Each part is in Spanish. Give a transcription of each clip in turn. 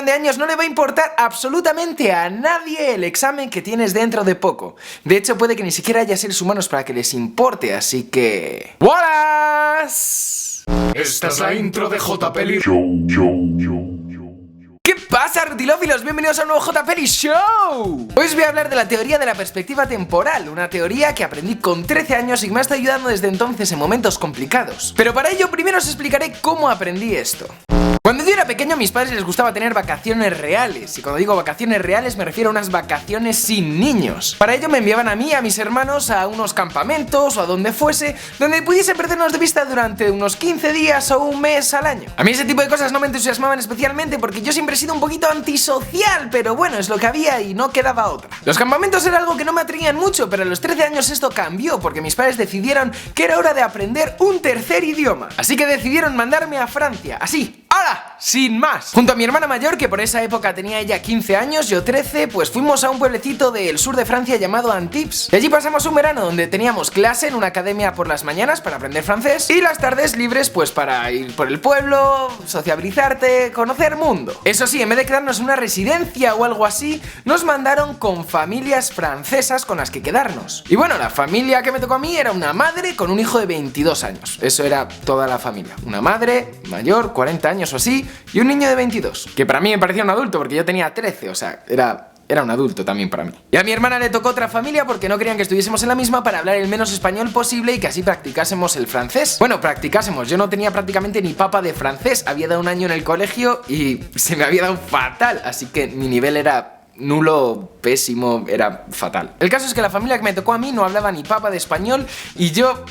millón de años no le va a importar absolutamente a nadie el examen que tienes dentro de poco. De hecho, puede que ni siquiera haya seres humanos para que les importe, así que... ¡Buenas! Esta es la intro de J-Peli ¿Qué pasa, rutilófilos? Bienvenidos a un nuevo J-Peli Show. Hoy os voy a hablar de la teoría de la perspectiva temporal, una teoría que aprendí con 13 años y que me ha estado ayudando desde entonces en momentos complicados. Pero para ello primero os explicaré cómo aprendí esto. Cuando yo era pequeño a mis padres les gustaba tener vacaciones reales, y cuando digo vacaciones reales me refiero a unas vacaciones sin niños. Para ello me enviaban a mí y a mis hermanos a unos campamentos o a donde fuese, donde pudiese perdernos de vista durante unos 15 días o un mes al año. A mí ese tipo de cosas no me entusiasmaban especialmente porque yo siempre he sido un poquito antisocial, pero bueno, es lo que había y no quedaba otra. Los campamentos era algo que no me atraían mucho, pero a los 13 años esto cambió porque mis padres decidieron que era hora de aprender un tercer idioma. Así que decidieron mandarme a Francia, así, ¡hala! Sin más. Junto a mi hermana mayor, que por esa época tenía ella 15 años, yo 13, pues fuimos a un pueblecito del sur de Francia llamado Antibes. Y allí pasamos un verano donde teníamos clase en una academia por las mañanas para aprender francés y las tardes libres pues para ir por el pueblo, sociabilizarte, conocer mundo. Eso sí, en vez de quedarnos en una residencia o algo así, nos mandaron con familias francesas con las que quedarnos. Y bueno, la familia que me tocó a mí era una madre con un hijo de 22 años. Eso era toda la familia. Una madre mayor, 40 años o así, y un niño de 22, que para mí me parecía un adulto porque yo tenía 13, o sea, era un adulto también para mí. Y a mi hermana le tocó otra familia porque no querían que estuviésemos en la misma para hablar el menos español posible y que así practicásemos el francés. Bueno, practicásemos, yo no tenía prácticamente ni papa de francés, había dado un año en el colegio y se me había dado fatal, así que mi nivel era nulo, pésimo, era fatal. El caso es que la familia que me tocó a mí no hablaba ni papa de español y yo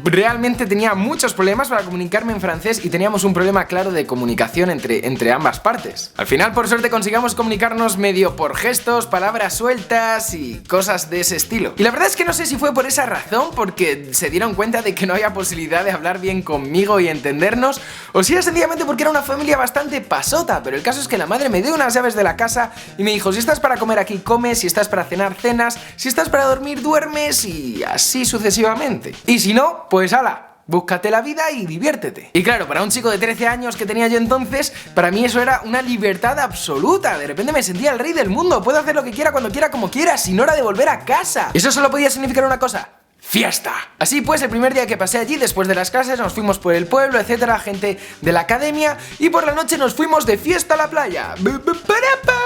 realmente tenía muchos problemas para comunicarme en francés y teníamos un problema claro de comunicación entre ambas partes. Al final, por suerte, consigamos comunicarnos medio por gestos, palabras sueltas y cosas de ese estilo. Y la verdad es que no sé si fue por esa razón, porque se dieron cuenta de que no había posibilidad de hablar bien conmigo y entendernos, o si era sencillamente porque era una familia bastante pasota, pero el caso es que la madre me dio unas llaves de la casa y me dijo: si estás para comer aquí comes, si estás para cenar cenas, si estás para dormir duermes y así sucesivamente. Y si no, pues hala, búscate la vida y diviértete. Y claro, para un chico de 13 años que tenía yo entonces, para mí eso era una libertad absoluta. De repente me sentía el rey del mundo, puedo hacer lo que quiera, cuando quiera, como quiera, sin hora de volver a casa. Eso solo podía significar una cosa: ¡fiesta! Así pues, el primer día que pasé allí, después de las clases, nos fuimos por el pueblo, etcétera, gente de la academia, y por la noche nos fuimos de fiesta a la playa.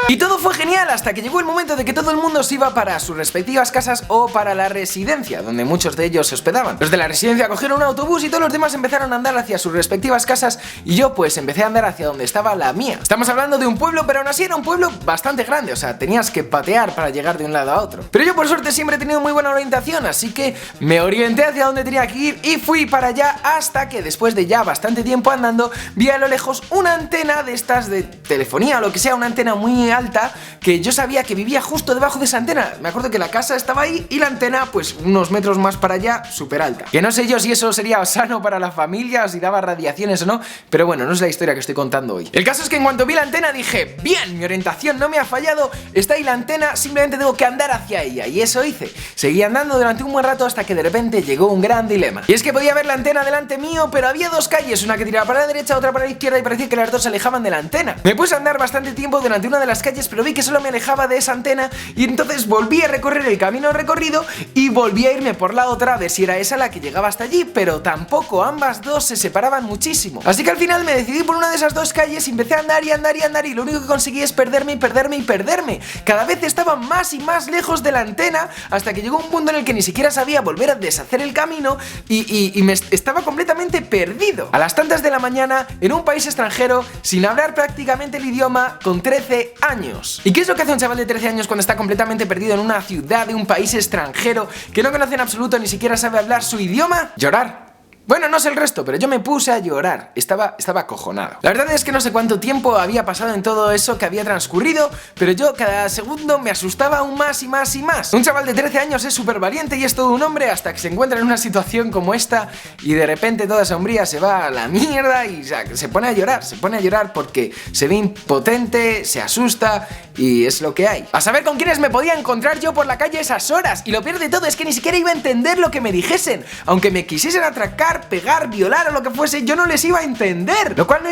Y todo fue genial hasta que llegó el momento de que todo el mundo se iba para sus respectivas casas o para la residencia, donde muchos de ellos se hospedaban. Los de la residencia cogieron un autobús y todos los demás empezaron a andar hacia sus respectivas casas y yo pues empecé a andar hacia donde estaba la mía. Estamos hablando de un pueblo, pero aún así era un pueblo bastante grande, o sea, tenías que patear para llegar de un lado a otro. Pero yo por suerte siempre he tenido muy buena orientación, así que me orienté hacia donde tenía que ir y fui para allá hasta que después de ya bastante tiempo andando vi a lo lejos una antena de estas de telefonía o lo que sea, una antena muy alta que yo sabía que vivía justo debajo de esa antena. Me acuerdo que la casa estaba ahí y la antena pues unos metros más para allá, súper alta. Que no sé yo si eso sería sano para la familia o si daba radiaciones o no, pero bueno, no es la historia que estoy contando hoy. El caso es que en cuanto vi la antena dije: bien, mi orientación no me ha fallado, está ahí la antena, simplemente tengo que andar hacia ella, y eso hice. Seguí andando durante un buen rato hasta que de repente llegó un gran dilema. Y es que podía ver la antena delante mío, pero había dos calles, una que tiraba para la derecha, otra para la izquierda, y parecía que las dos se alejaban de la antena. Me puse a andar bastante tiempo durante una de las calles, pero vi que solo me alejaba de esa antena, y entonces volví a recorrer el camino recorrido y volví a irme por la otra a ver si era esa la que llegaba hasta allí, pero tampoco, ambas dos se separaban muchísimo. Así que al final me decidí por una de esas dos calles y empecé a andar y andar y andar, y lo único que conseguí es perderme y perderme y perderme. Cada vez estaba más y más lejos de la antena hasta que llegó un punto en el que ni siquiera sabía volver a deshacer el camino y me estaba completamente perdido. A las tantas de la mañana, en un país extranjero, sin hablar prácticamente el idioma, con 13 años. ¿Y qué es lo que hace un chaval de 13 años cuando está completamente perdido en una ciudad de un país extranjero que no conoce en absoluto, ni siquiera sabe hablar su idioma? Llorar. Bueno, no sé el resto, pero yo me puse a llorar. Estaba acojonado. La verdad es que no sé cuánto tiempo había pasado en todo eso que había transcurrido, pero yo cada segundo me asustaba aún más y más y más. Un chaval de 13 años es súper valiente y es todo un hombre hasta que se encuentra en una situación como esta y de repente toda esa hombría se va a la mierda y se pone a llorar porque se ve impotente, se asusta y es lo que hay. A saber con quiénes me podía encontrar yo por la calle a esas horas, y lo peor de todo es que ni siquiera iba a entender lo que me dijesen, aunque me quisiesen atracar matar, pegar, violar o lo que fuese, yo no les iba a entender, lo cual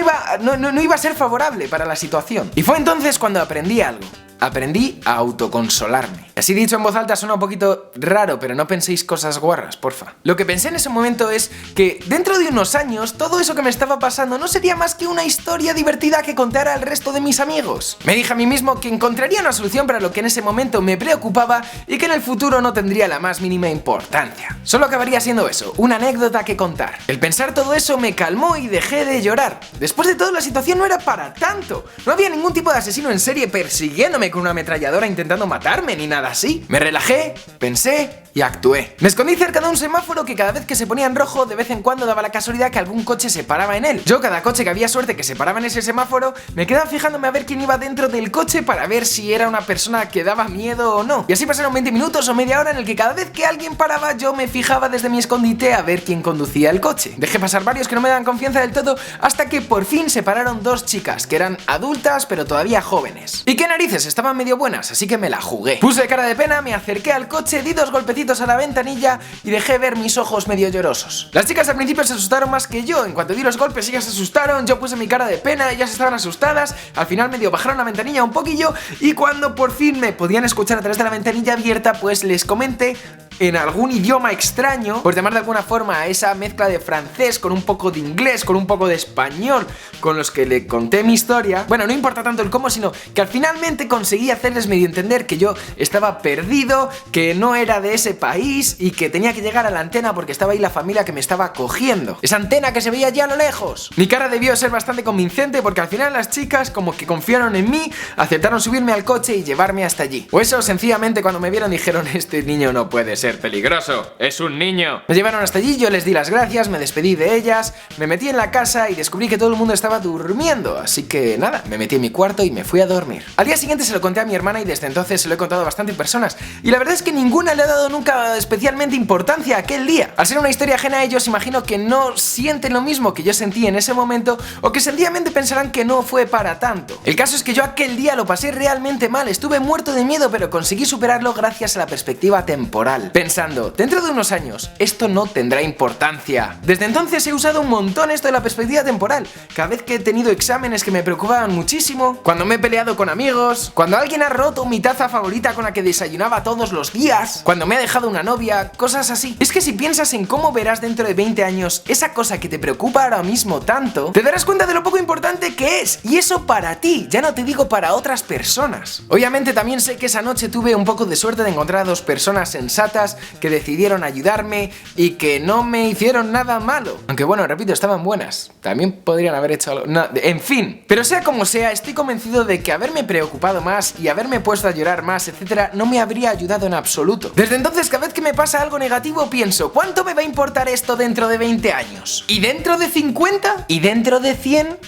no iba a ser favorable para la situación. Y fue entonces cuando aprendí algo. Aprendí a autoconsolarme. Así dicho en voz alta suena un poquito raro, pero no penséis cosas guarras, porfa. Lo que pensé en ese momento es que dentro de unos años todo eso que me estaba pasando no sería más que una historia divertida que contara al resto de mis amigos. Me dije a mí mismo que encontraría una solución para lo que en ese momento me preocupaba y que en el futuro no tendría la más mínima importancia. Solo acabaría siendo eso, una anécdota que contar. El pensar todo eso me calmó y dejé de llorar. Después de todo, la situación no era para tanto. No había ningún tipo de asesino en serie persiguiéndome con una ametralladora intentando matarme ni nada así. Me relajé, pensé y actué. Me escondí cerca de un semáforo que cada vez que se ponía en rojo, de vez en cuando daba la casualidad que algún coche se paraba en él. Yo, cada coche que había suerte que se paraba en ese semáforo, me quedaba fijándome a ver quién iba dentro del coche para ver si era una persona que daba miedo o no. Y así pasaron 20 minutos o media hora en el que cada vez que alguien paraba, yo me fijaba desde mi escondite a ver quién conducía el coche. Dejé pasar varios que no me daban confianza del todo, hasta que por fin se pararon dos chicas que eran adultas pero todavía jóvenes. ¿Y qué narices? Estaban medio buenas, así que me la jugué. Puse cara de pena, me acerqué al coche, di dos golpecitos a la ventanilla y dejé ver mis ojos medio llorosos. Las chicas al principio se asustaron más que yo. En cuanto di los golpes ellas se asustaron, yo puse mi cara de pena, ellas estaban asustadas. Al final medio bajaron la ventanilla un poquillo y cuando por fin me podían escuchar a través de la ventanilla abierta, pues les comenté en algún idioma extraño, por llamar de alguna forma a esa mezcla de francés con un poco de inglés, con un poco de español, con los que le conté mi historia. Bueno, no importa tanto el cómo, sino que al finalmente conseguí hacerles medio entender que yo estaba perdido, que no era de ese país y que tenía que llegar a la antena porque estaba ahí la familia que me estaba cogiendo. Esa antena que se veía allá a lo lejos. Mi cara debió ser bastante convincente porque al final las chicas como que confiaron en mí, aceptaron subirme al coche y llevarme hasta allí. O eso, sencillamente cuando me vieron dijeron: este niño no puede ser peligroso, es un niño. Me llevaron hasta allí, yo les di las gracias, me despedí de ellas, me metí en la casa y descubrí que todo el mundo estaba durmiendo, así que nada, me metí en mi cuarto y me fui a dormir. Al día siguiente se lo conté a mi hermana y desde entonces se lo he contado a bastantes personas y la verdad es que ninguna le ha dado nunca especialmente importancia a aquel día. Al ser una historia ajena a ellos, imagino que no sienten lo mismo que yo sentí en ese momento o que sencillamente pensarán que no fue para tanto. El caso es que yo aquel día lo pasé realmente mal, estuve muerto de miedo, pero conseguí superarlo gracias a la perspectiva temporal, pensando, dentro de unos años esto no tendrá importancia. Desde entonces he usado un montón esto de la perspectiva temporal. Cada vez que he tenido exámenes que me preocupaban muchísimo, cuando me he peleado con amigos, cuando alguien ha roto mi taza favorita con la que desayunaba todos los días, cuando me ha dejado una novia, cosas así. Es que si piensas en cómo verás dentro de 20 años esa cosa que te preocupa ahora mismo tanto, te darás cuenta de lo poco importante que es. Y eso para ti, ya no te digo para otras personas. Obviamente también sé que esa noche tuve un poco de suerte de encontrar a dos personas sensatas que decidieron ayudarme y que no me hicieron nada malo. Aunque bueno, repito, estaban buenas. También podrían haber hecho algo... No, en fin. Pero sea como sea, estoy convencido de que haberme preocupado más y haberme puesto a llorar más, etcétera, no me habría ayudado en absoluto. Desde entonces, cada vez que me pasa algo negativo, pienso: ¿cuánto me va a importar esto dentro de 20 años? ¿Y dentro de 50? ¿Y dentro de 100?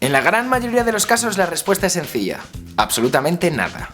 En la gran mayoría de los casos la respuesta es sencilla: absolutamente nada.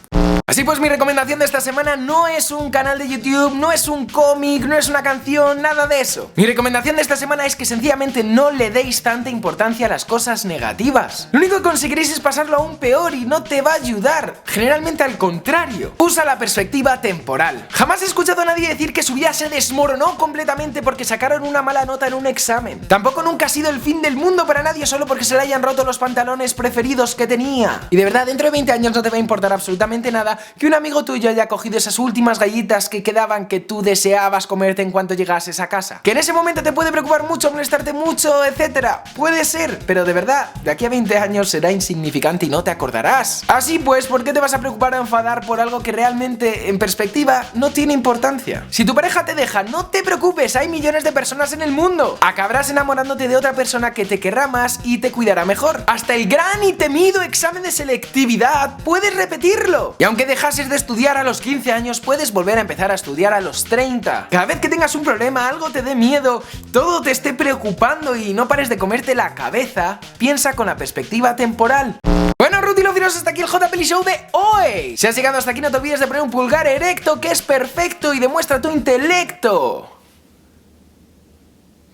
Así pues, mi recomendación de esta semana no es un canal de YouTube, no es un cómic, no es una canción, nada de eso. Mi recomendación de esta semana es que sencillamente no le deis tanta importancia a las cosas negativas. Lo único que conseguiréis es pasarlo aún peor y no te va a ayudar. Generalmente al contrario. Usa la perspectiva temporal. Jamás he escuchado a nadie decir que su vida se desmoronó completamente porque sacaron una mala nota en un examen. Tampoco nunca ha sido el fin del mundo para nadie solo porque se le hayan roto los pantalones preferidos que tenía. Y de verdad, dentro de 20 años no te va a importar absolutamente nada que un amigo tuyo haya cogido esas últimas galletas que quedaban que tú deseabas comerte en cuanto llegases a casa. Que en ese momento te puede preocupar mucho, molestarte mucho, etcétera. Puede ser, pero de verdad, de aquí a 20 años será insignificante y no te acordarás. Así pues, ¿por qué te vas a preocupar o enfadar por algo que realmente, en perspectiva, no tiene importancia? Si tu pareja te deja, no te preocupes, hay millones de personas en el mundo. Acabarás enamorándote de otra persona que te querrá más y te cuidará mejor. Hasta el gran y temido examen de selectividad puedes repetirlo. Y aunque dejases de estudiar a los 15 años, puedes volver a empezar a estudiar a los 30. Cada vez que tengas un problema, algo te dé miedo, todo te esté preocupando y no pares de comerte la cabeza, piensa con la perspectiva temporal. Bueno, rutilofilos, hasta aquí el JPeli Show de hoy. Si has llegado hasta aquí, no te olvides de poner un pulgar erecto, que es perfecto y demuestra tu intelecto.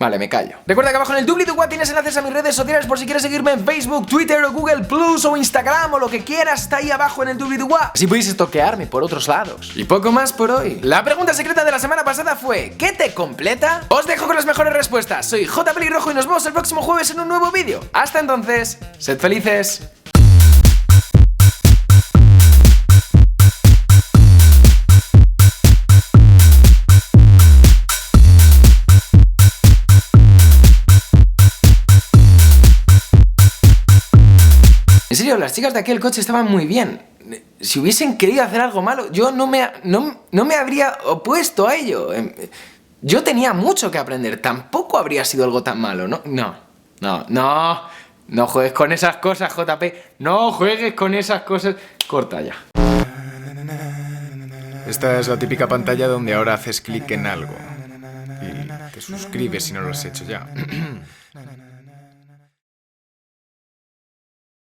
Vale, me callo. Recuerda que abajo en el doobly-doo tienes enlaces a mis redes sociales por si quieres seguirme en Facebook, Twitter o Google Plus o Instagram o lo que quieras, está ahí abajo en el doobly-doo. Así podéis estoquearme por otros lados. Y poco más por hoy. La pregunta secreta de la semana pasada fue: ¿qué te completa? Os dejo con las mejores respuestas. Soy J Pelirrojo y nos vemos el próximo jueves en un nuevo vídeo. Hasta entonces, sed felices. En serio, las chicas de aquel coche estaban muy bien. Si hubiesen querido hacer algo malo, yo no me habría opuesto a ello. Yo tenía mucho que aprender. Tampoco habría sido algo tan malo, ¿no? No juegues con esas cosas, JP. No juegues con esas cosas. Corta ya. Esta es la típica pantalla donde ahora haces clic en algo y te suscribes si no lo has hecho ya.